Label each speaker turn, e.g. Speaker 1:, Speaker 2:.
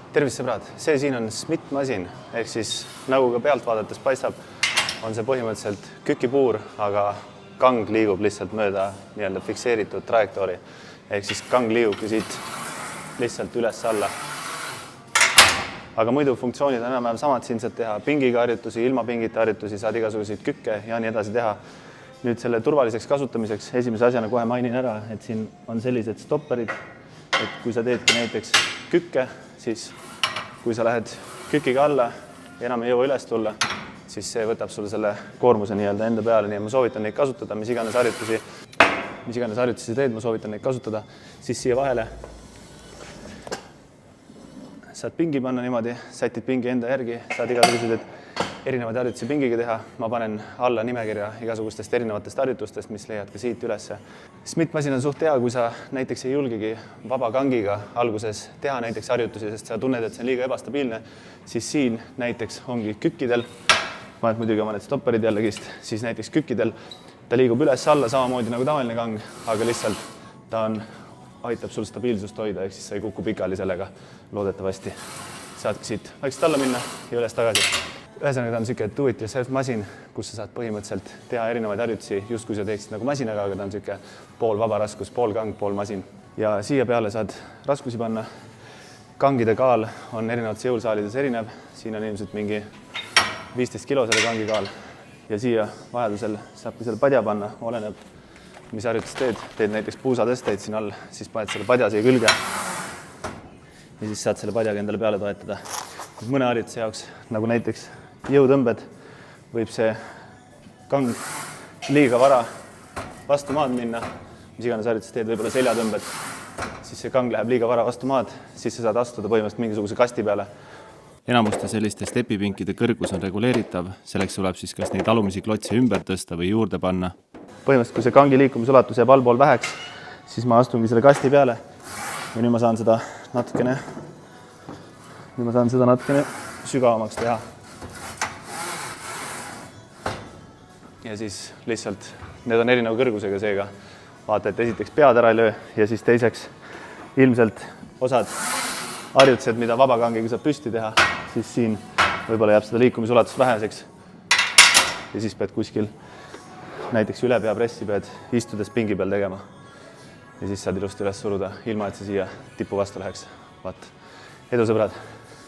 Speaker 1: Tervist sõbrad, see siin on Schmidt masin, ehk siis nagu ka pealt vaadates paistab, on see põhimõtteliselt kükipuur, aga kang liigub lihtsalt mööda nii-öelda fikseeritud trajektoori. Ehk siis kang liigubki siit lihtsalt üles-alla. Aga muidu funktsioonid on enam-vähem samad, siin saad teha pingiga harjutusi, ilma pingita harjutusi, saad igasuguseid kükke ja nii edasi teha. Nüüd selle turvaliseks kasutamiseks esimese asjana kohe mainin ära, et siin on sellised stopperid, et kui sa teedki näiteks kükke, siis kui sa lähed kükiga alla ja enam ei jõua üles tulla, siis see võtab sulle selle koormuse nii-öelda enda peale, nii et ma soovitan neid kasutada, mis iganes harjutusi teed, ma soovitan neid kasutada, siis siia vahele saad pingi panna niimoodi, sätid pingi enda järgi, saad igasuguseid erinevaid harjutusi pingiga teha, ma panen alla nimekirja igasugustest erinevatest harjutustest, mis leiad ka siit ülesse. Schmidt masin on suht hea, kui sa näiteks ei julgegi vaba kangiga alguses teha näiteks harjutusi, sest sa tunned, et see on liiga ebastabiilne, siis siin näiteks ongi kükkidel, paned muidugi oma need stopperid jällegist, siis näiteks kükkidel ta liigub üles-alla samamoodi nagu tavaline kang, aga lihtsalt ta aitab sul stabiilsust hoida, ehk siis sa ei kuku pikali sellega loodetavasti. Saadki siit vaikselt alla minna ja üles tagasi. Ühesõnaga ta on niisugune do-it-yourself masin, kus sa saad põhimõtteliselt teha erinevaid harjutusi, just kui sa teeksid nagu masinaga, aga ta on niisugune pool vaba raskus, pool kang, pool masin. Ja siia peale saad raskusi panna. Kangide kaal on erinevates jõulsaalides erinev. Siin on ilmselt mingi 15 kilo selle kangi kaal. Ja siia vajadusel saabki selle padja panna, oleneb, mis harjutus teed. Teed näiteks puusatõsteid siin all, siis paned selle padja siia külge. Ja siis saad selle padjaga endale peale toetada. Mõne harjutuse jaoks, nagu näiteks jõutõmbed, võib see kang liiga vara vastu maad minna, mis iganes harjutus teed, võib-olla seljatõmbed, siis see kang läheb liiga vara vastu maad, siis sa saad astuda põhimõtteliselt mingisuguse kasti peale.
Speaker 2: Enamuste selliste stepipinkide kõrgus on reguleeritav, selleks tuleb siis kas neid alumisi klotse ümber tõsta või juurde panna.
Speaker 1: Põhimõtteliselt, kui see kangi liikumisulatus jääb allpool väheks, siis ma astungi selle kasti peale ja nüüd ma saan seda natukene sügavamaks teha. Ja siis lihtsalt, need on erineva kõrgusega seega. Vaata, et esiteks pead ära ei löö ja siis teiseks ilmselt osad harjutused, mida vabakangiga saab püsti teha, siis siin võib-olla jääb seda liikumisulatus väheseks. Ja siis pead kuskil näiteks üle pea pressi pead istudes pingi peal tegema. Ja siis saad ilusti üles suruda, ilma et see siia tipu vastu läheks. Vaat, edu sõbrad!